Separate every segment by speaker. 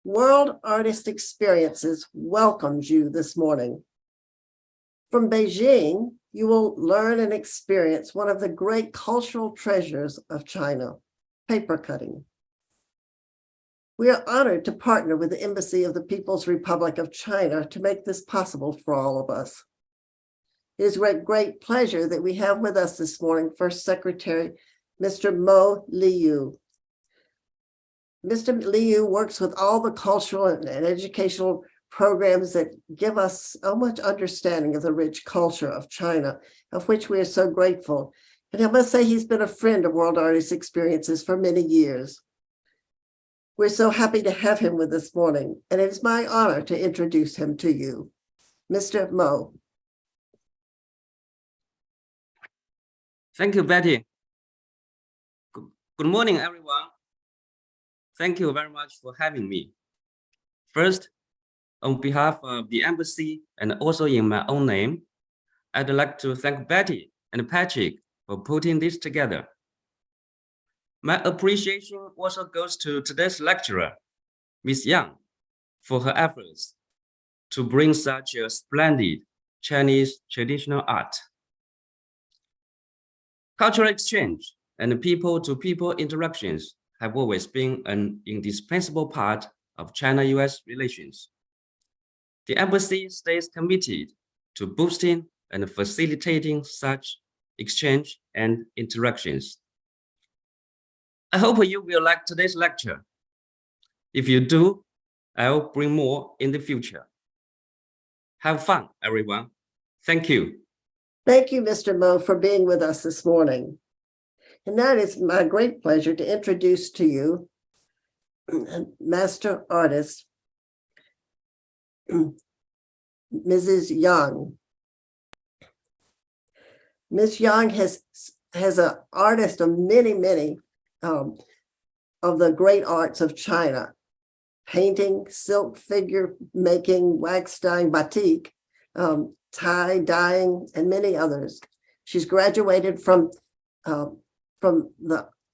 Speaker 1: World Artist Experiences welcomes you this morning. From Beijing, you will learn and experience one of the great cultural treasures of China, papercutting. We are honored to partner with the Embassy of the People's Republic of China to make this possible for all of us. It is with great pleasure that we have with us this morning First Secretary, Mr. Mo Liu. Mr. Liu works with all the cultural and educational programs that give us so much understanding of the rich culture of China, of which we are so grateful. And I must say he's been a friend of World Artist Experiences for many years. We're so happy to have him with us this morning, and it is my honor to introduce him to you. Mr. Mo.
Speaker 2: Thank you, Betty. Good morning, everyone. Thank you very much for having me. First, on behalf of the embassy and also in my own name, I'd like to thank Betty and Patrick for putting this together. My appreciation also goes to today's lecturer, Ms. Yang, for her efforts to bring such a splendid Chinese traditional art. Cultural exchange and people-to-people interactions have always been an indispensable part of China-US relations. The embassy stays committed to boosting and facilitating such exchange and interactions. I hope you will like today's lecture. If you do, I will bring more in the future. Have fun, everyone. Thank you.
Speaker 1: Thank you, Mr. Mo, for being with us this morning. And now it is my great pleasure to introduce to you Master Artist, Mrs. Yang. Ms. Yang has an artist of many of the great arts of China: painting, silk figure making, wax dyeing, batik, tie dyeing, and many others. She's graduated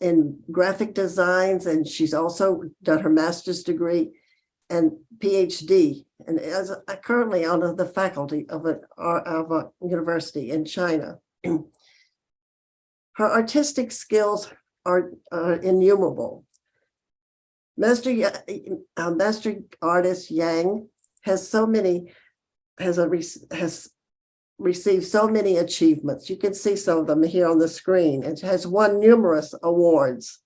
Speaker 1: in graphic designs, and she's also done her master's degree and PhD, and is currently on the faculty of a university in China. Her artistic skills are innumerable. Master Artist Yang has received so many achievements. You can see some of them here on the screen. It has won numerous awards.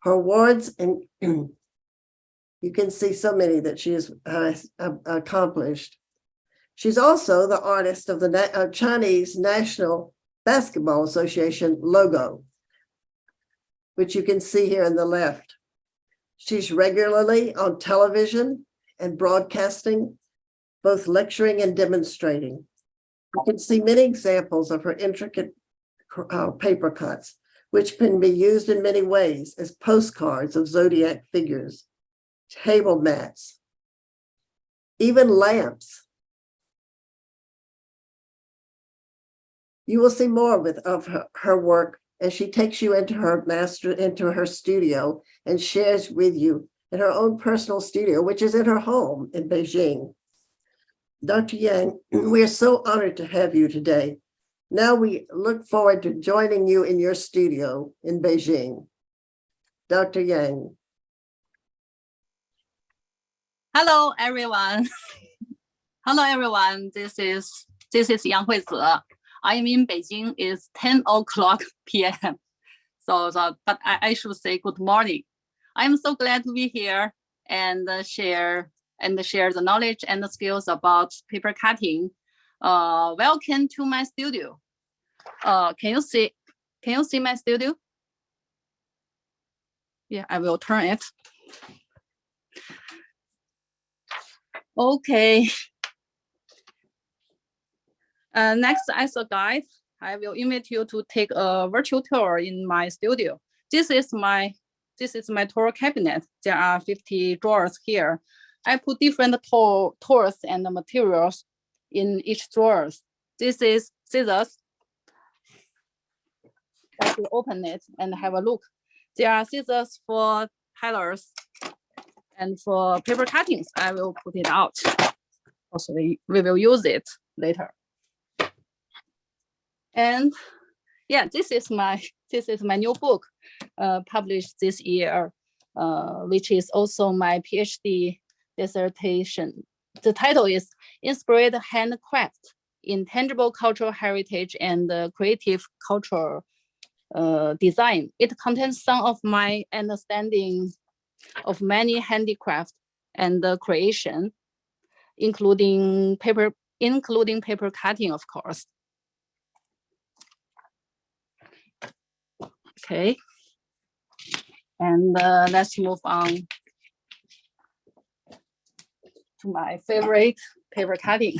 Speaker 1: Her awards, and you can see so many that she has accomplished. She's also the artist of the Chinese National Basketball Association logo, which you can see here on the left. She's regularly on television and broadcasting, both lecturing and demonstrating. You can see many examples of her intricate paper cuts, which can be used in many ways as postcards of zodiac figures, table mats, even lamps. You will see more of her work as she takes you into her studio and shares with you in her own personal studio, which is in her home in Beijing. Dr. Yang, we are so honored to have you today. Now we look forward to joining you in your studio in Beijing. Dr. Yang.
Speaker 3: Hello, everyone. Hello, everyone. This is Yang Huizi. I am in Beijing. It's 10 o'clock p.m. But I should say good morning. I'm so glad to be here and share the knowledge and the skills about paper cutting. Welcome to my studio. Can you see my studio? Yeah, I will turn it. Okay. Next, as a guide, I will invite you to take a virtual tour in my studio. This is my tour cabinet. There are 50 drawers here. I put different tools and materials in each drawers. This is scissors. I will open it and have a look. There are scissors for tilers and for paper cuttings. I will put it out. Also, we will use it later. And yeah, this is my new book, published this year, which is also my PhD dissertation. The title is Inspired Handcraft, Intangible Cultural Heritage and Creative Cultural Design. It contains some of my understanding of many handicraft and creation, including paper cutting, of course. Okay, and let's move on to my favorite paper cutting.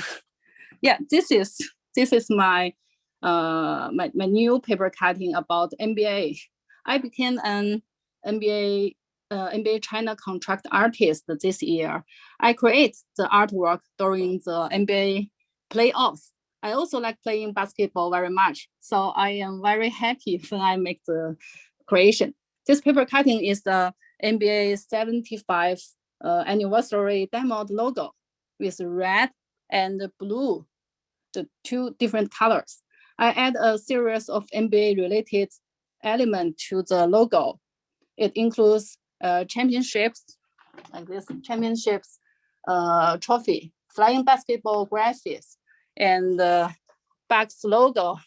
Speaker 3: Yeah, this is my my new paper cutting about MBA. I became an MBA China contract artist this year. I create the artwork during the MBA playoffs. I also like playing basketball very much, so I am very happy when I make the creation. This paper cutting is the MBA 75 anniversary diamond logo with red and blue, the two different colors. I add a series of MBA related elements to the logo. It includes championships, like this championships trophy, flying basketball graphics, and Buck's logo,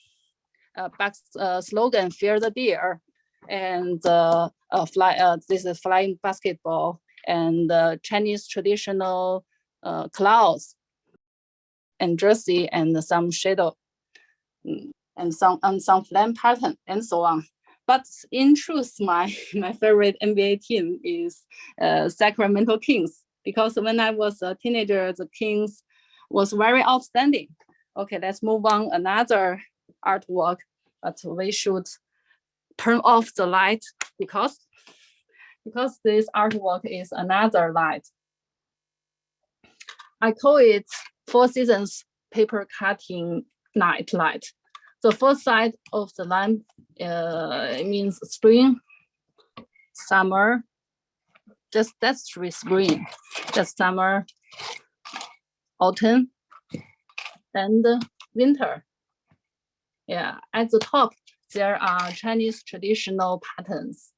Speaker 3: Buck's slogan, "Fear the Deer," and this is flying basketball, and Chinese traditional clouds, and jersey, and some shadow, and some flame pattern, and so on. But in truth, my favorite NBA team is Sacramento Kings, because when I was a teenager, the Kings was very outstanding. Okay, let's move on another artwork, but we should turn off the light because this artwork is another light. I call it Four Seasons Paper Cutting Night Light. The first side of the lamp means spring, summer, that's spring, just summer, autumn, and winter. Yeah, at the top, there are Chinese traditional patterns.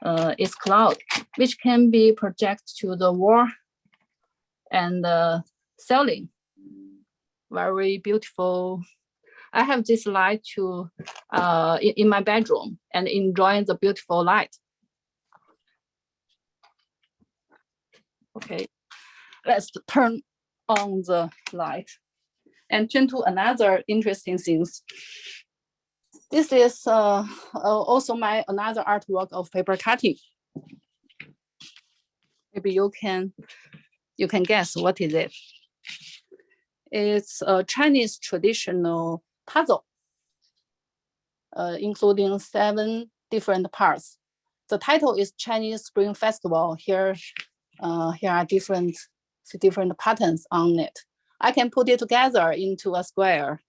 Speaker 3: It's cloud, which can be projected to the wall and ceiling. Very beautiful. I have this light to in my bedroom and enjoying the beautiful light. Okay, let's turn on the light and turn to another interesting things. This is also my another artwork of paper cutting. Maybe you can guess what is it. It's a Chinese traditional puzzle, including 7 different parts. The title is Chinese Spring Festival. Here are different patterns on it. I can put it together into a square.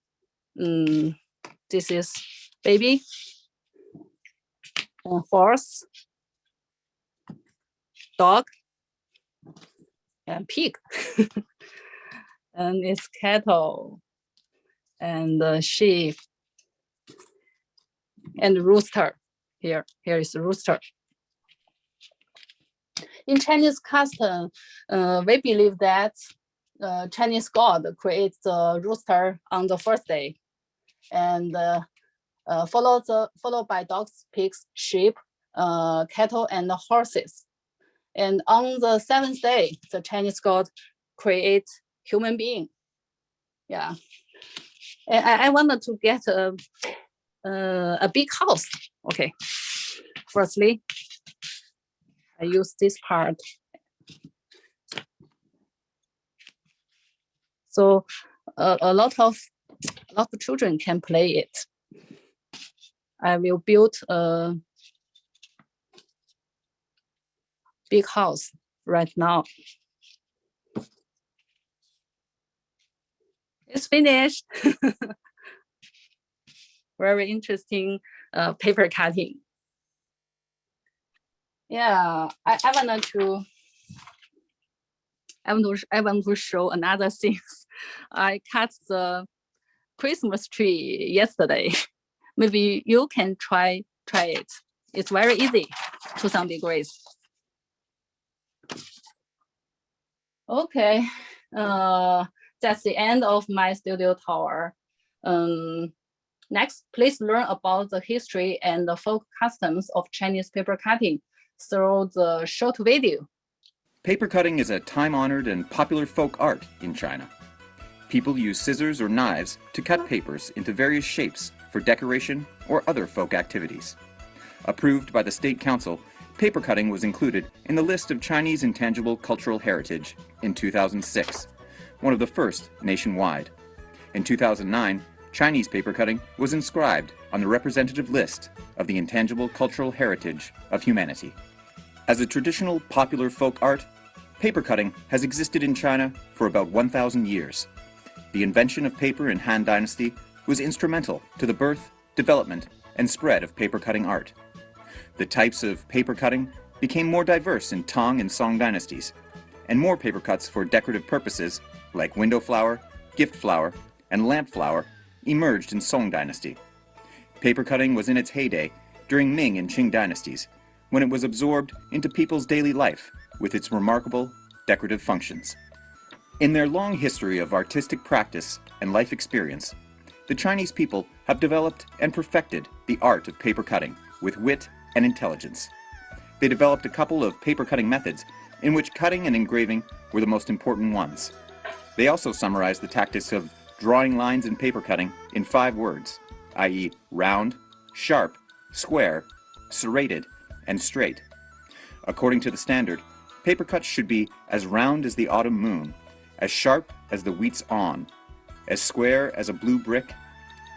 Speaker 3: This is baby, horse, dog, and pig. And it's cattle, and sheep, and rooster. Here is a rooster. In Chinese custom, we believe that Chinese god creates the rooster on the first day, and followed by dogs, pigs, sheep, cattle, and horses. And on the 7th day, the Chinese god creates human being. Yeah, and I wanted to get a big house. Okay, firstly, I use this part. So a lot of children can play it. I will build a big house right now. It's finished. Very interesting paper cutting. Yeah, I want to show another thing. I cut the Christmas tree yesterday. Maybe you can try it. It's very easy to some degrees. Okay, that's the end of my studio tour. Next, please learn about the history and the folk customs of Chinese paper cutting through the short video.
Speaker 4: Papercutting is a time-honored and popular folk art in China. People use scissors or knives to cut papers into various shapes for decoration or other folk activities. Approved by the State Council, papercutting was included in the list of Chinese Intangible Cultural Heritage in 2006, one of the first nationwide. In 2009, Chinese papercutting was inscribed on the representative list of the Intangible Cultural Heritage of Humanity. As a traditional popular folk art, papercutting has existed in China for about 1,000 years. The invention of paper in Han Dynasty was instrumental to the birth, development, and spread of papercutting art. The types of papercutting became more diverse in Tang and Song dynasties, and more paper cuts for decorative purposes like window flower, gift flower, and lamp flower emerged in Song dynasty. Papercutting was in its heyday during Ming and Qing dynasties, when it was absorbed into people's daily life with its remarkable decorative functions. In their long history of artistic practice and life experience, the Chinese people have developed and perfected the art of paper cutting with wit and intelligence. They developed a couple of paper cutting methods in which cutting and engraving were the most important ones. They also summarized the tactics of drawing lines in paper cutting in 5 words, i.e. round, sharp, square, serrated, and straight. According to the standard, paper cuts should be as round as the autumn moon, as sharp as the wheat's awn, as square as a blue brick,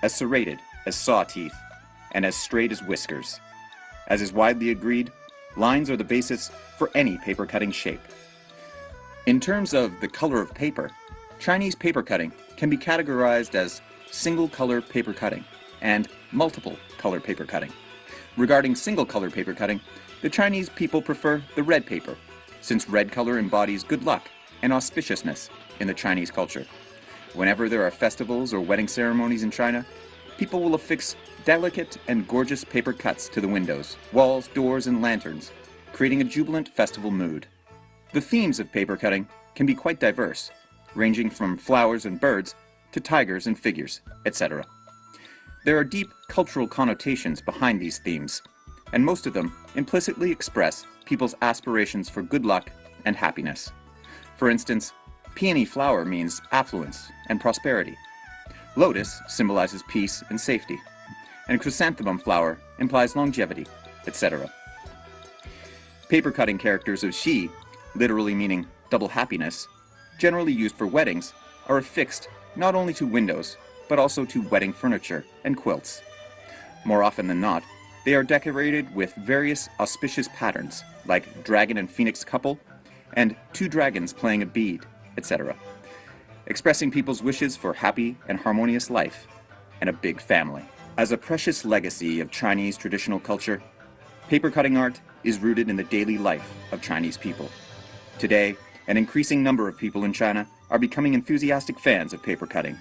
Speaker 4: as serrated as saw teeth, and as straight as whiskers. As is widely agreed, lines are the basis for any paper cutting shape. In terms of the color of paper, Chinese paper cutting can be categorized as single color paper cutting and multiple color paper cutting. Regarding single color paper cutting, the Chinese people prefer the red paper, since red color embodies good luck and auspiciousness in the Chinese culture. Whenever there are festivals or wedding ceremonies in China, people will affix delicate and gorgeous paper cuts to the windows, walls, doors, and lanterns, creating a jubilant festival mood. The themes of paper cutting can be quite diverse, ranging from flowers and birds to tigers and figures, etc. There are deep cultural connotations behind these themes, and most of them implicitly express people's aspirations for good luck and happiness. For instance, peony flower means affluence and prosperity. Lotus symbolizes peace and safety, and chrysanthemum flower implies longevity, etc. Paper cutting characters of Xi, literally meaning double happiness, generally used for weddings, are affixed not only to windows, but also to wedding furniture and quilts. More often than not, they are decorated with various auspicious patterns, like dragon and phoenix couple, and 2 dragons playing a bead, etc., expressing people's wishes for happy and harmonious life and a big family. As a precious legacy of Chinese traditional culture, paper cutting art is rooted in the daily life of Chinese people. Today, an increasing number of people in China are becoming enthusiastic fans of paper cutting.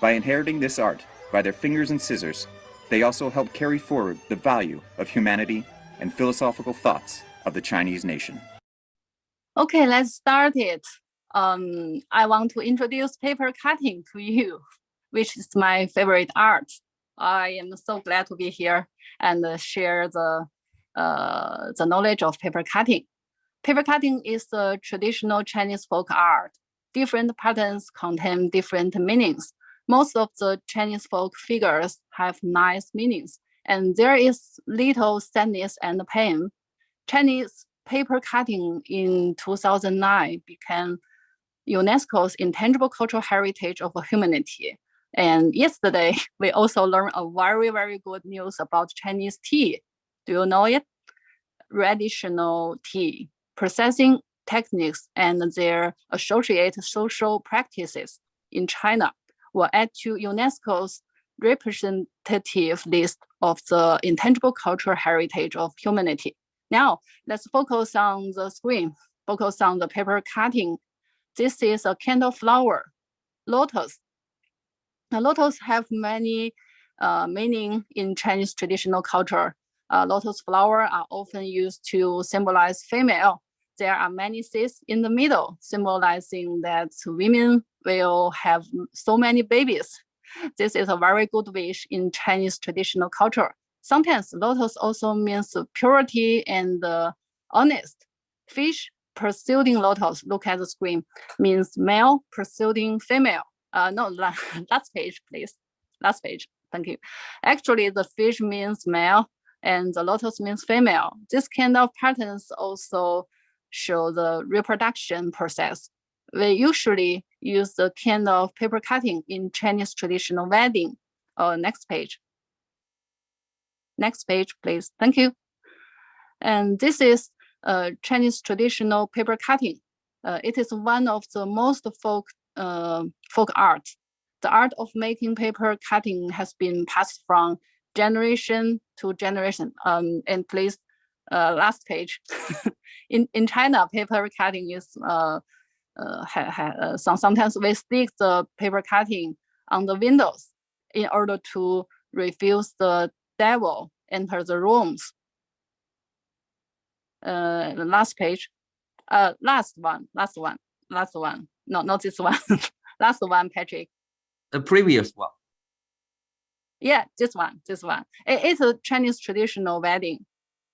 Speaker 4: By inheriting this art by their fingers and scissors, they also help carry forward the value of humanity and philosophical thoughts of the Chinese nation.
Speaker 3: Okay, let's start it. I want to introduce paper cutting to you, which is my favorite art. I am so glad to be here and share the knowledge of paper cutting. Paper cutting is a traditional Chinese folk art. Different patterns contain different meanings. Most of the Chinese folk figures have nice meanings, and there is little sadness and pain. Chinese paper cutting in 2009 became UNESCO's Intangible Cultural Heritage of Humanity. And yesterday, we also learned a very, very good news about Chinese tea. Do you know it? Traditional tea, processing techniques, and their associated social practices in China were added to UNESCO's representative list of the Intangible Cultural Heritage of Humanity. Now let's focus on the screen, focus on the paper cutting. This is a candle flower, lotus. The lotus have many meaning in Chinese traditional culture. Lotus flower are often used to symbolize female. There are many seeds in the middle, symbolizing that women will have so many babies. This is a very good wish in Chinese traditional culture. Sometimes lotus also means purity and honest. Fish pursuing lotus, look at the screen, means male pursuing female. No, last page, please. Last page, thank you. Actually, the fish means male and the lotus means female. This kind of patterns also show the reproduction process. We usually use the kind of paper cutting in Chinese traditional wedding. Next page. Next page, please. Thank you. And this is Chinese traditional paper cutting. It is one of the most folk art. The art of making paper cutting has been passed from generation to generation. And please, last page. in China, paper cutting is sometimes we stick the paper cutting on the windows in order to refuse the devil enter the rooms. The last page, last one. No, not this one. Last one, Patrick.
Speaker 2: The previous one.
Speaker 3: Yeah, this one. It's a Chinese traditional wedding.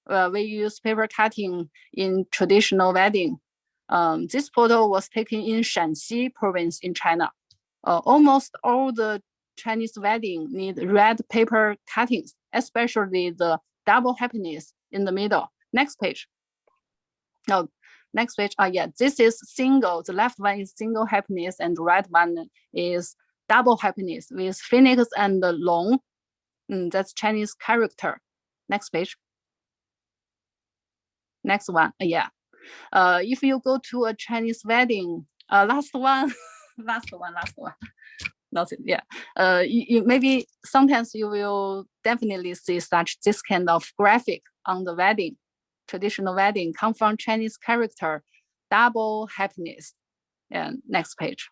Speaker 3: We use paper cutting in traditional wedding. This photo was taken in Shanxi province in China. Almost all the Chinese wedding need red paper cuttings, especially the double happiness in the middle. Next page. No, next page. Yeah, this is single. The left one is single happiness and the right one is double happiness with phoenix and long. That's Chinese character. Next page. Next one. Yeah. If you go to a Chinese wedding, last one. That's it. Yeah. You maybe sometimes you will definitely see this kind of graphic on the wedding. Traditional wedding come from Chinese character, double happiness. And next page.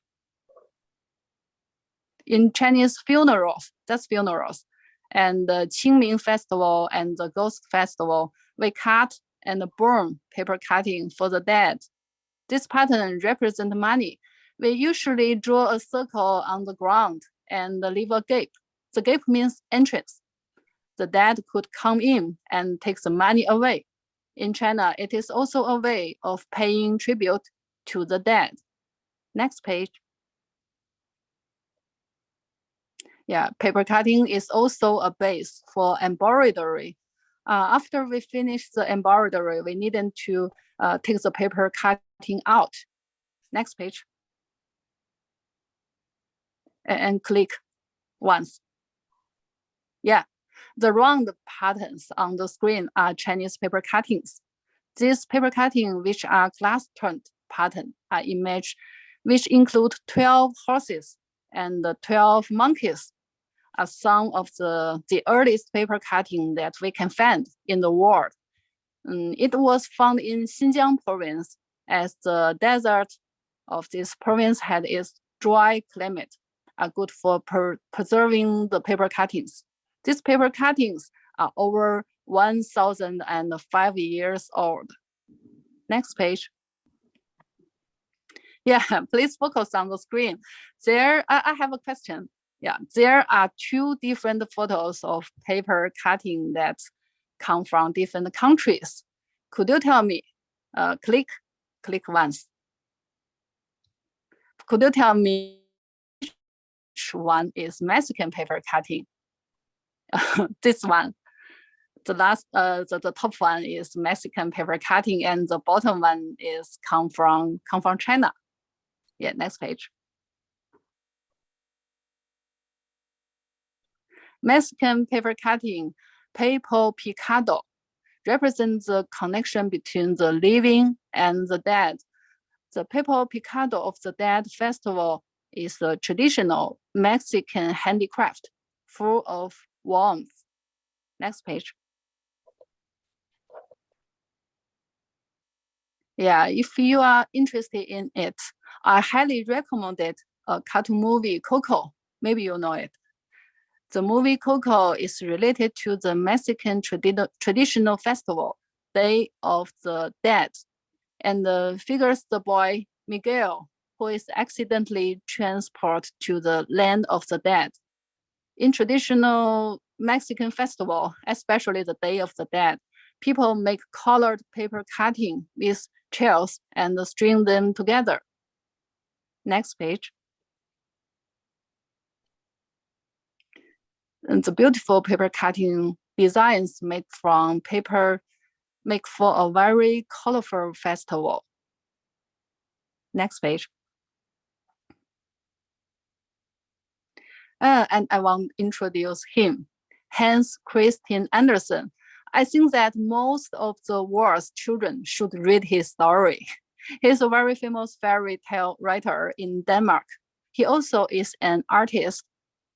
Speaker 3: In Chinese funerals, that's funerals, and the Qingming festival and the Ghost festival, we cut and burn paper cutting for the dead. This pattern represents money. We usually draw a circle on the ground and leave a gap. The gap means entrance. The dead could come in and take the money away. In China, it is also a way of paying tribute to the dead. Next page. Yeah, paper cutting is also a base for embroidery. After we finish the embroidery, we needed to take the paper cutting out. Next page. And click once. Yeah, the round patterns on the screen are Chinese paper cuttings. These paper cuttings, which are glass-turned pattern, are image which include 12 horses and 12 monkeys, are some of the earliest paper cutting that we can find in the world. It was found in Xinjiang province, as the desert of this province had its dry climate, are good for preserving the paper cuttings. These paper cuttings are over 1,005 years old. Next page. Yeah, please focus on the screen. There, I have a question. Yeah, there are two different photos of paper cutting that come from different countries. Could you tell me? Click once. Could you tell me which one is Mexican paper cutting? This one. The last, the top one is Mexican paper cutting, and the bottom one is come from China. Yeah, next page. Mexican paper cutting, Papercutting, represents the connection between the living and the dead. The Papercutting of the Dead festival is a traditional Mexican handicraft full of warmth. Next page. Yeah, if you are interested in it, I highly recommend it. A cartoon movie, Coco. Maybe you know it. The movie Coco is related to the Mexican traditional festival, Day of the Dead, and figures the boy Miguel, who is accidentally transported to the land of the dead. In traditional Mexican festival, especially the Day of the Dead, people make colored paper cutting with shells and string them together. Next page. And the beautiful paper cutting designs made from paper make for a very colorful festival. Next page. And I want to introduce him, Hans Christian Andersen. I think that most of the world's children should read his story. He's a very famous fairy tale writer in Denmark. He also is an artist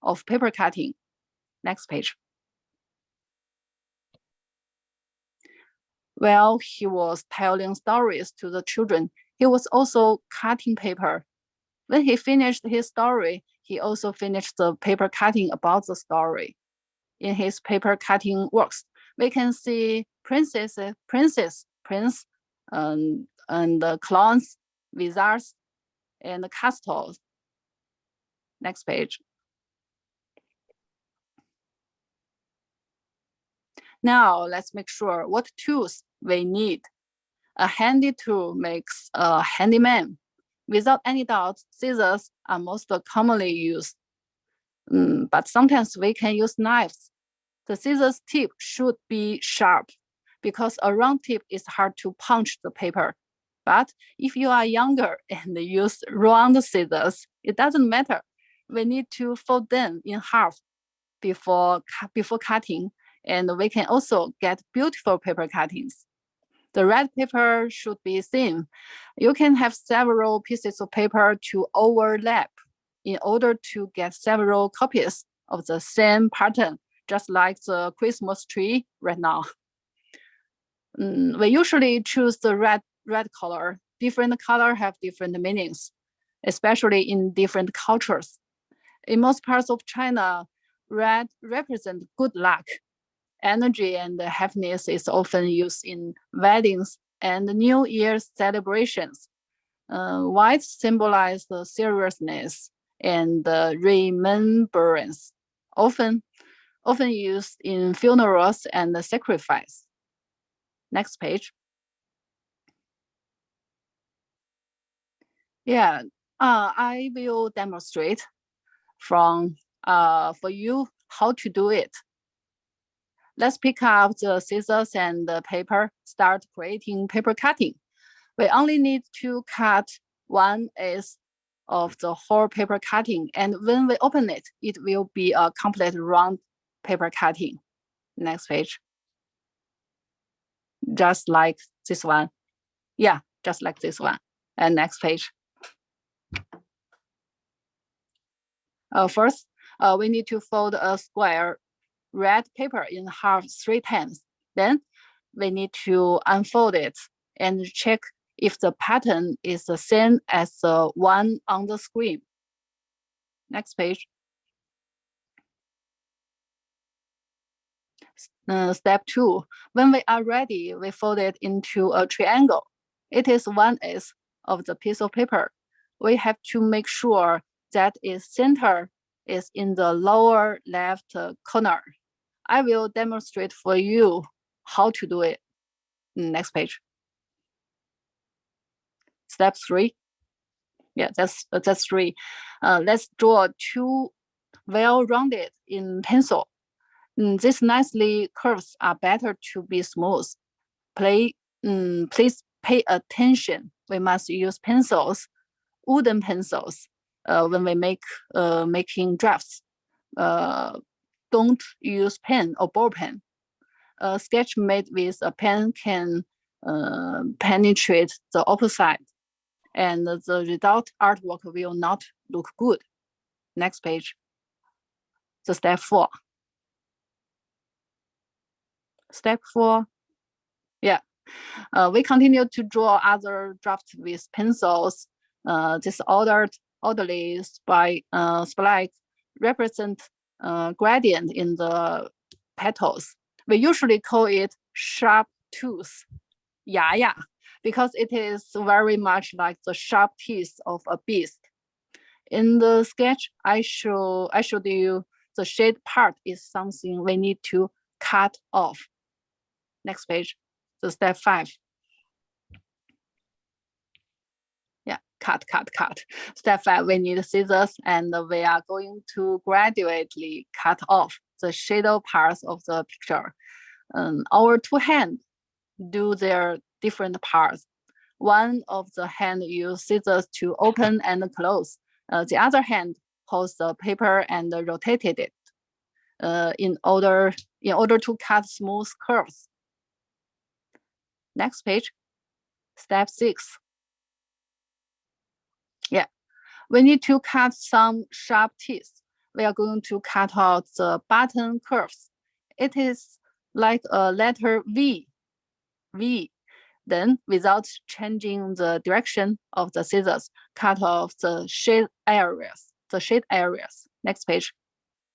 Speaker 3: of paper cutting. Next page. While he was telling stories to the children, he was also cutting paper. When he finished his story, he also finished the paper cutting about the story. In his paper cutting works, we can see prince, and clowns, wizards, and castles. Next page. Now let's make sure what tools we need. A handy tool makes a handyman. Without any doubt, scissors are most commonly used. But sometimes we can use knives. The scissors tip should be sharp because a round tip is hard to punch the paper. But if you are younger and use round scissors, it doesn't matter. We need to fold them in half before cutting, and we can also get beautiful paper cuttings. The red paper should be thin. You can have several pieces of paper to overlap in order to get several copies of the same pattern, just like the Christmas tree right now. We usually choose the red color. Different color have different meanings, especially in different cultures. In most parts of China, red represents good luck. Energy and happiness is often used in weddings and New Year's celebrations. White symbolizes the seriousness and remembrance, often used in funerals and sacrifice. Next page. Yeah, I will demonstrate for you how to do it. Let's pick up the scissors and the paper, start creating paper cutting. We only need to cut 1/8 of the whole paper cutting, and when we open it, it will be a complete round paper cutting. Next page. Just like this one. Yeah, just like this one. And next page. First, we need to fold a square red paper in half 3 times. Then we need to unfold it and check if the pattern is the same as the one on the screen. Next page. Step 2, when we are ready, we fold it into a triangle. It is 1/8 of the piece of paper. We have to make sure that its center is in the lower left corner. I will demonstrate for you how to do it. Next page. Step 3. Yeah, that's 3. Let's draw 2 well-rounded in pencil. These nicely curves are better to be smooth. Please pay attention. We must use pencils, wooden pencils, when we making drafts. Don't use pen or ball pen. A sketch made with a pen can penetrate the opposite, and the result artwork will not look good. Next page. So step 4. Step 4. Yeah, We continue to draw other drafts with pencils. This orderly spike represent gradient in the petals. We usually call it sharp tooth, ya, because it is very much like the sharp teeth of a beast. In the sketch, I showed you the shade part is something we need to cut off. Next page, the step 5. Yeah, cut. Step 5, we need scissors, and we are going to gradually cut off the shadow parts of the picture. Our two hands do their different parts. One of the hand use scissors to open and close. The other hand holds the paper and rotated it in order to cut smooth curves. Next page, step 6. Yeah, we need to cut some sharp teeth. We are going to cut out the button curves. It is like a letter V. Then, without changing the direction of the scissors, cut off the shade areas. Next page,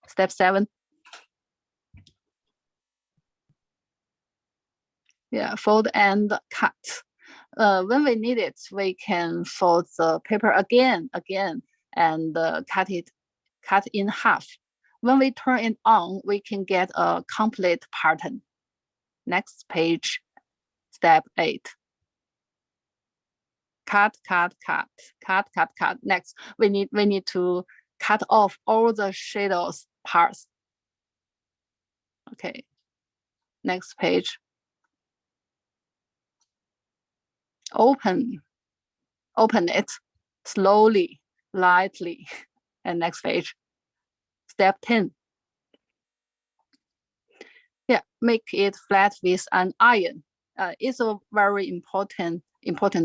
Speaker 3: step 7. Yeah, fold and cut. When we need it, we can fold the paper again, and cut in half. When we turn it on, we can get a complete pattern. Next page, step 8. Cut. Next, we need to cut off all the shadows parts. Okay. Next page. Open it slowly, lightly. And next page. Step 10. Yeah, make it flat with an iron. It's a very important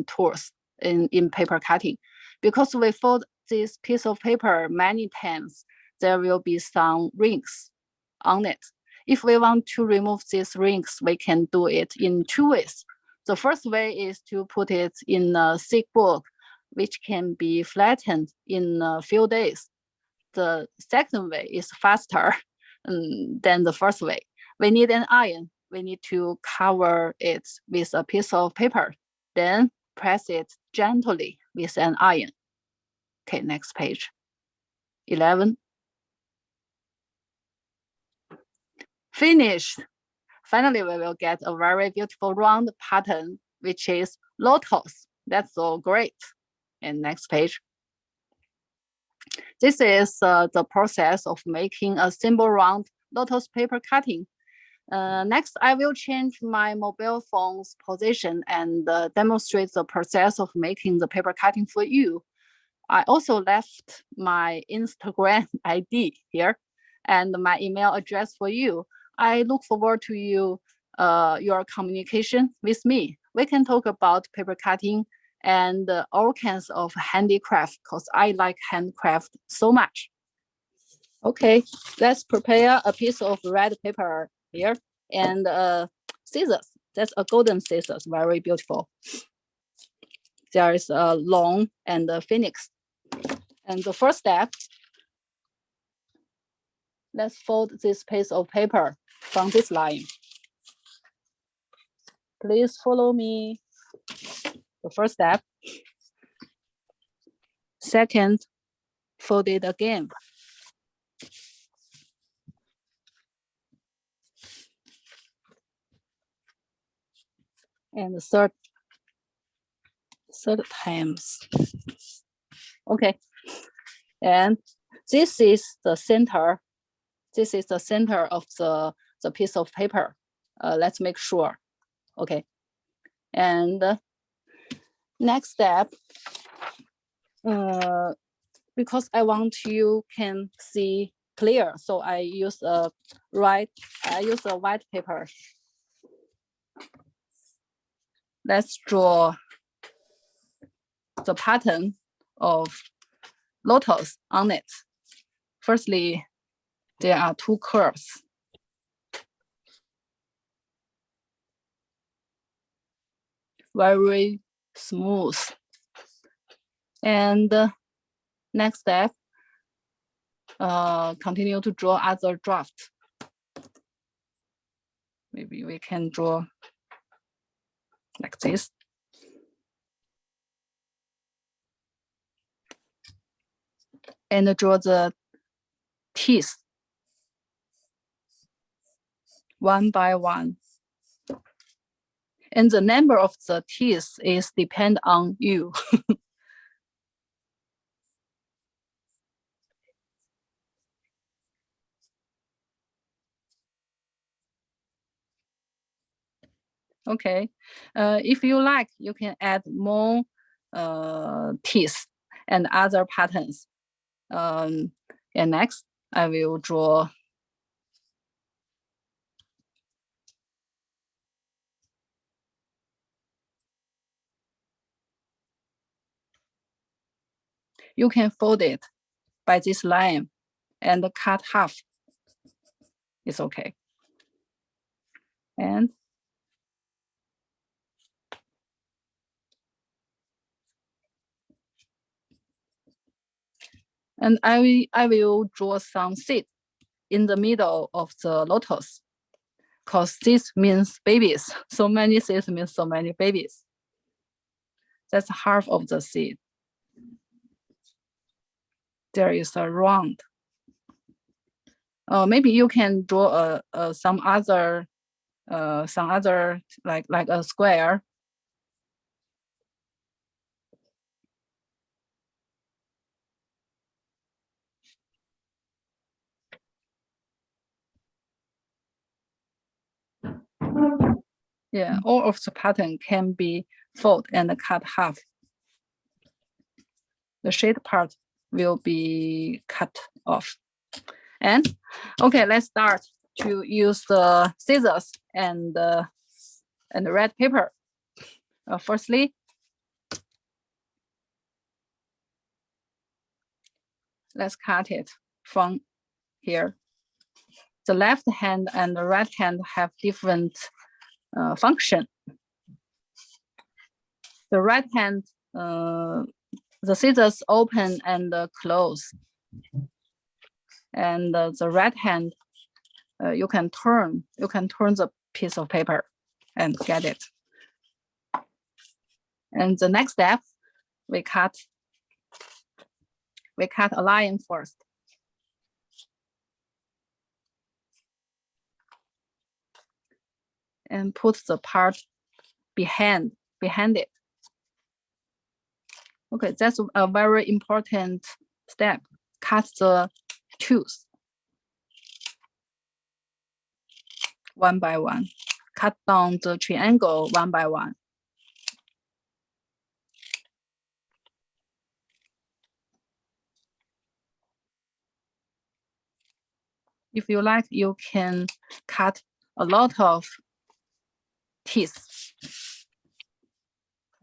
Speaker 3: tool in paper cutting, because we fold this piece of paper many times, there will be some rings on it. If we want to remove these rings, we can do it in 2 ways. The first way is to put it in a thick book, which can be flattened in a few days. The second way is faster than the first way. We need an iron. We need to cover it with a piece of paper, then press it gently with an iron. Okay, next page. 11. Finished. Finally, we will get a very beautiful round pattern, which is lotus. That's so great. And next page. This is the process of making a simple round lotus paper cutting. Next, I will change my mobile phone's position and demonstrate the process of making the paper cutting for you. I also left my Instagram ID here and my email address for you. I look forward to your communication with me. We can talk about paper cutting and all kinds of handicraft, because I like handcraft so much. Okay, let's prepare a piece of red paper here and scissors. That's a golden scissors, very beautiful. There is a long and a phoenix. And the first step, let's fold this piece of paper from this line. Please follow me. The first step. Second, fold it again. And third times. Okay. And this is the center. This is the center of the piece of paper. Let's make sure. Okay. And next step, because I want you can see clear, so I use a white paper. Let's draw the pattern of lotus on it. Firstly, there are 2 curves. very smooth. And next step, continue to draw other draft. Maybe we can draw like this. And draw the teeth one by one. And the number of the teeth is depend on you. Okay, if you like, you can add more teeth and other patterns. And next, I will draw you can fold it by this line and cut half. It's okay. And I will draw some seed in the middle of the lotus, because this means babies. So many seeds means so many babies. That's half of the seed. There is a round. Maybe you can draw some other like a square. Yeah, all of the pattern can be fold and cut half. The shade part will be cut off. And okay, let's start to use the scissors and red paper. Firstly, let's cut it from here. The left hand and the right hand have different function. The right hand, the scissors open and close. And the right hand, you can turn the piece of paper and get it. And the next step, we cut a line first. And put the part behind it. Okay, that's a very important step. Cut the tooth one by one. Cut down the triangle one by one. If you like, you can cut a lot of teeth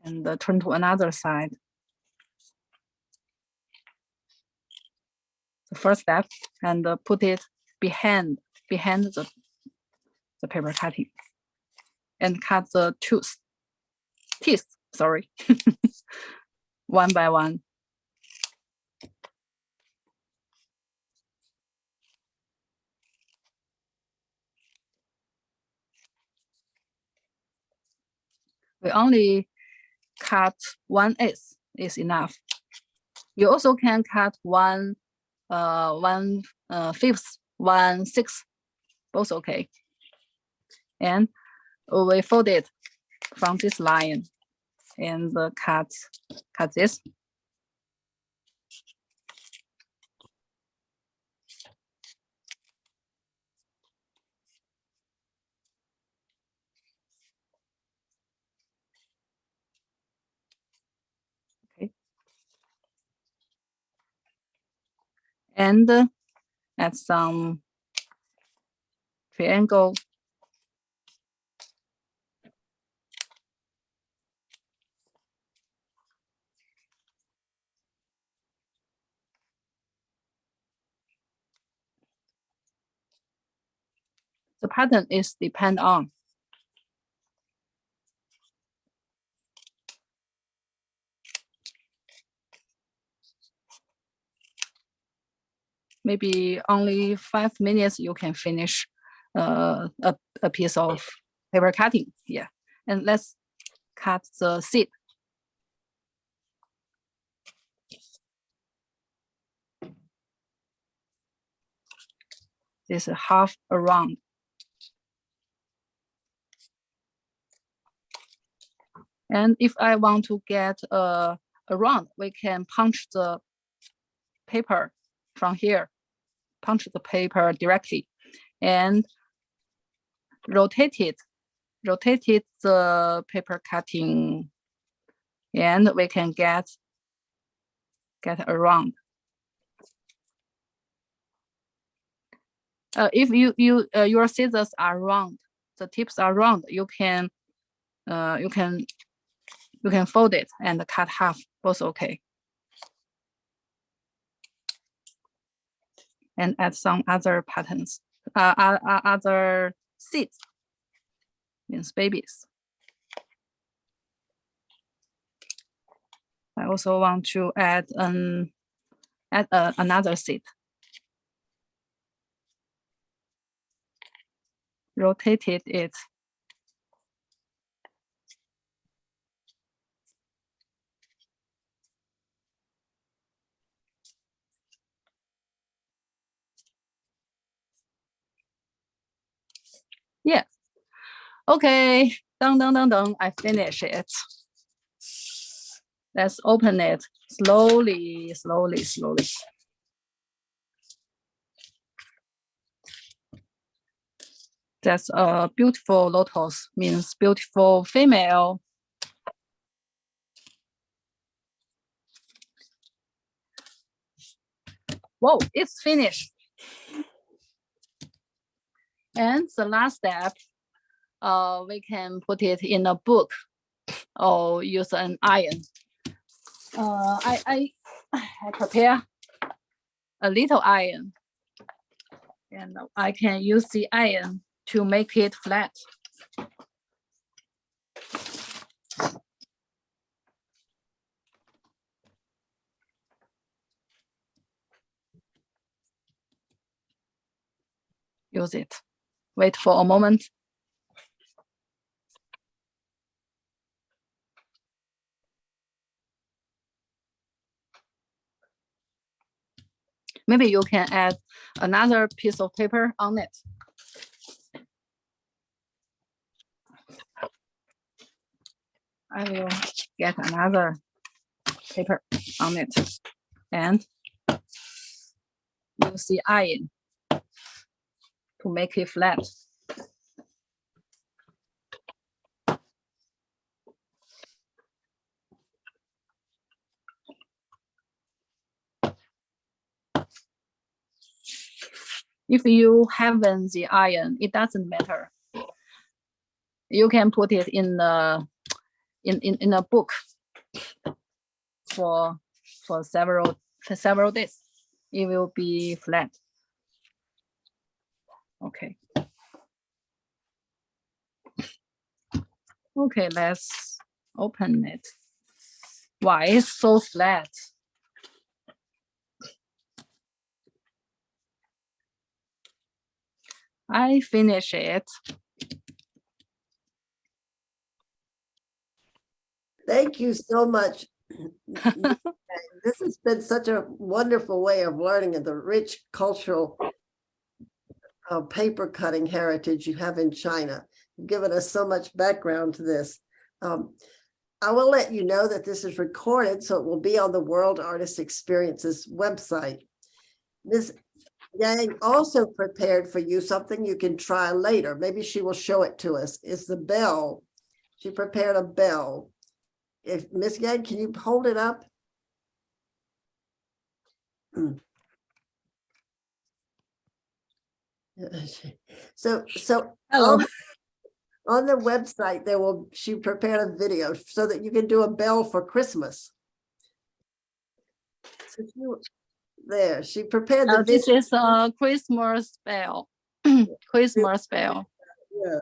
Speaker 3: and turn to another side. The first step, and put it behind the paper cutting, and cut the teeth, sorry, one by one. We only cut 1/8 is enough. You also can cut 1/5, 1/6, both okay. And we fold it from this line and cut this. Okay. And add some triangle. The pattern is depend on. maybe only 5 minutes, you can finish a piece of paper cutting. Yeah, and let's cut the seed. This is half around. And if I want to get around, we can punch the paper from here, punch the paper directly, and rotate it the paper cutting, and we can get around. If your scissors are round, the tips are round, you can fold it and cut half, both okay. And add some other patterns, other seeds, means babies. I also want to add another seed. Rotated it. Yeah. Okay. Dun. I finish it. Let's open it slowly. That's a beautiful lotus, means beautiful female. Whoa, it's finished. And the last step, we can put it in a book or use an iron. I prepare a little iron, and I can use the iron to make it flat. Use it. Wait for a moment. Maybe you can add another piece of paper on it. I will get another paper on it and use the iron to make it flat. If you haven't the iron, it doesn't matter. You can put it in a book for several days. It will be flat. Okay. Okay, let's open it. Why it's so flat? I finish it.
Speaker 1: Thank you so much. This has been such a wonderful way of learning of the rich cultural paper cutting heritage you have in China. You've given us so much background to this. I will let you know that this is recorded, so it will be on the World Artist Experiences website. Ms. Yang also prepared for you something you can try later. Maybe she will show it to us. It's the bell. She prepared a bell. If Ms. Yang, can you hold it up? So
Speaker 3: Hello.
Speaker 1: on the website, she prepared a video so that you can do a bell for Christmas. So she prepared the video.
Speaker 3: This is a Christmas bell. Christmas bell.
Speaker 1: Yes.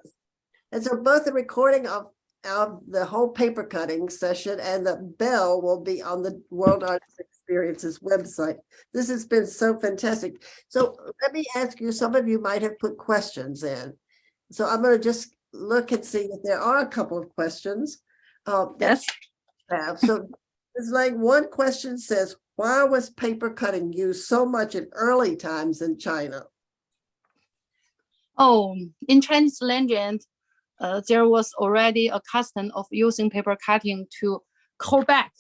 Speaker 1: And so both the recording of the whole paper cutting session and the bell will be on the World Artist Experiences website. This has been so fantastic. So let me ask you, some of you might have put questions in. So I'm going to just look and see if there are a couple of questions.
Speaker 3: Yes.
Speaker 1: So it's like one question says, why was paper cutting used so much in early times in China?
Speaker 3: Oh, in Chinese legend, there was already a custom of using paper cutting to call back,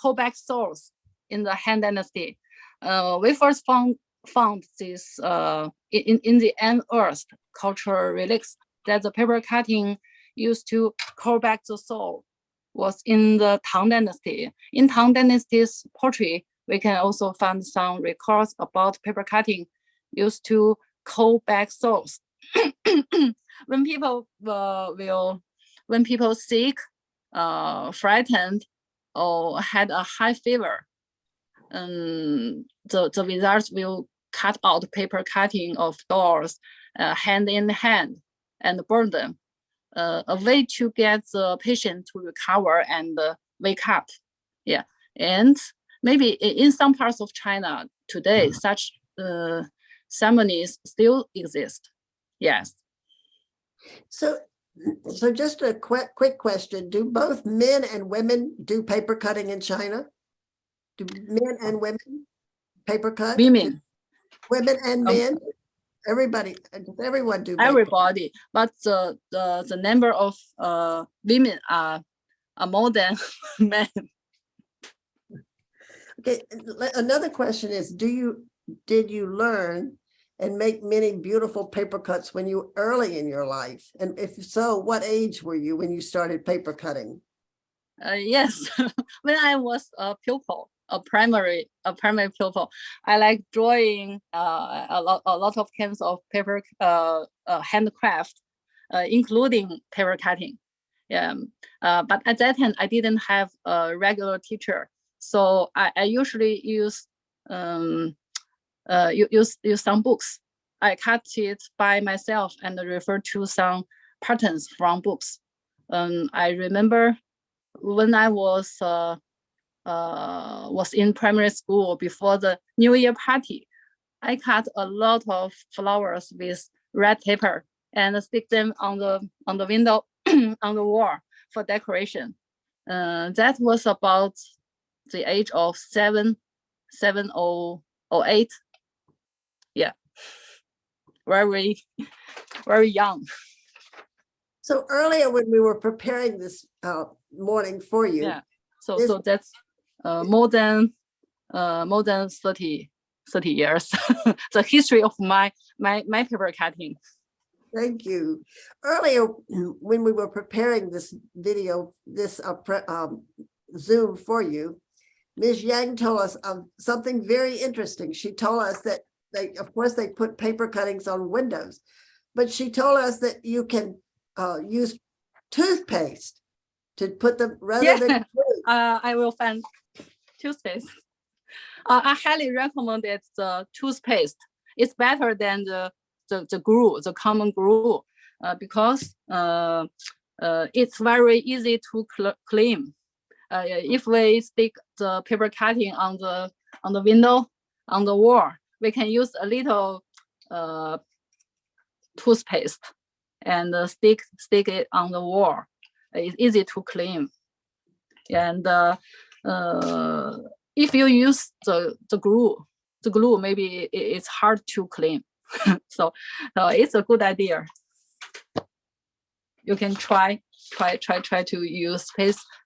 Speaker 3: call back souls in the Han Dynasty. We first found this in the unearthed cultural relics that the paper cutting used to call back the soul was in the Tang Dynasty. In Tang Dynasty's poetry, we can also find some records about paper cutting used to call back souls. When people when people sick, frightened, or had a high fever, the wizards will cut out paper cutting of dolls, hand in hand, and burn them. A way to get the patient to recover and wake up. Yeah, and maybe in some parts of China today, such ceremonies still exist. Yes.
Speaker 1: So just a quick question. Do both men and women do paper cutting in China? Do men and women paper cut?
Speaker 3: Women.
Speaker 1: Women and men? Everyone do paper.
Speaker 3: Everybody, but the number of women are more than men.
Speaker 1: Okay, another question is, did you learn and make many beautiful paper cuts when you early in your life? And if so, what age were you when you started paper cutting?
Speaker 3: Yes, when I was a pupil, a primary pupil, I like drawing a lot of kinds of paper handcraft, including paper cutting. Yeah, but at that time I didn't have a regular teacher, so I usually use some books. I cut it by myself and refer to some patterns from books. I remember when I was in primary school before the New Year party, I cut a lot of flowers with red paper and stick them on the window on the wall for decoration. That was about the age of 7 or 8. Yeah, very young.
Speaker 1: So earlier when we were preparing this morning for you,
Speaker 3: yeah. So that's more than 30 years. The history of my paper cutting.
Speaker 1: Thank you. Earlier, when we were preparing this video, this Zoom for you, Ms. Yang told us something very interesting. She told us that of course, they put paper cuttings on windows, but she told us that you can use toothpaste to put them rather than glue.
Speaker 3: I will find toothpaste. I highly recommend the toothpaste. It's better than the glue, the common glue, because it's very easy to clean. If we stick the paper cutting on the window, on the wall, we can use a little toothpaste and stick it on the wall. It's easy to clean. And if you use the glue, maybe it's hard to clean. So it's a good idea. You can try to use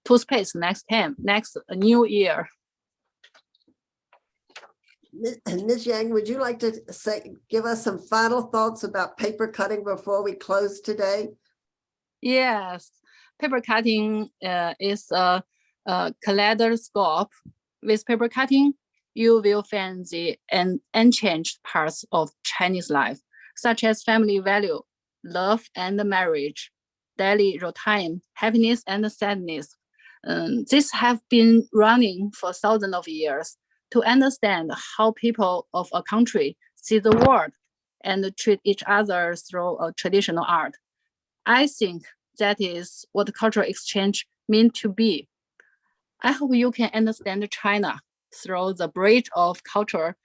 Speaker 3: toothpaste next New Year.
Speaker 1: Ms. Yang, would you like to give us some final thoughts about paper cutting before we close today?
Speaker 3: Yes, paper cutting is a kaleidoscope. With paper cutting, you will find the unchanged parts of Chinese life, such as family value, love and marriage, daily routine, happiness and sadness. These have been running for thousands of years to understand how people of a country see the world and treat each other through a traditional art. I think that is what cultural exchange means to be. I hope you can understand China through the bridge of culture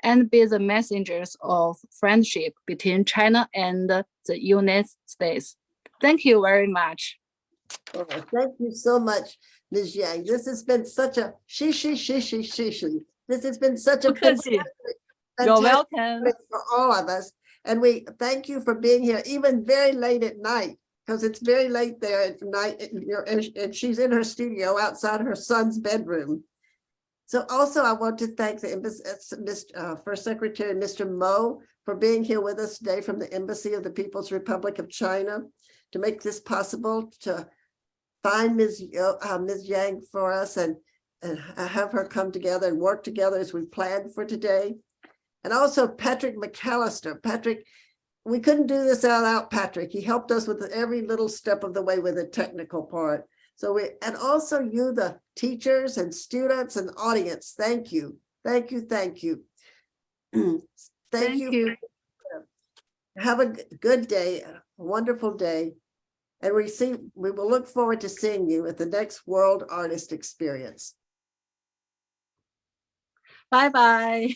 Speaker 3: and be the messengers of friendship between China and the United States. Thank you very much.
Speaker 1: Oh, thank you so much, Ms. Yang. This has been such a This has been such a
Speaker 3: 不客气. You're
Speaker 1: fantastic
Speaker 3: welcome.
Speaker 1: for all of us. And we thank you for being here, even very late at night, because it's very late there at night, and she's in her studio outside her son's bedroom. So also I want to thank the First Secretary, Mr. Mo, for being here with us today from the Embassy of the People's Republic of China to make this possible, to find Ms. Yang for us and have her come together and work together as we planned for today. And also Patrick McAllister. Patrick, we couldn't do this without Patrick. He helped us with every little step of the way with the technical part. And also you, the teachers and students and audience, thank you. Thank you, thank you. Thank you. Have a good day, a wonderful day. And we will look forward to seeing you at the next World Artist Experience.
Speaker 3: Bye-bye.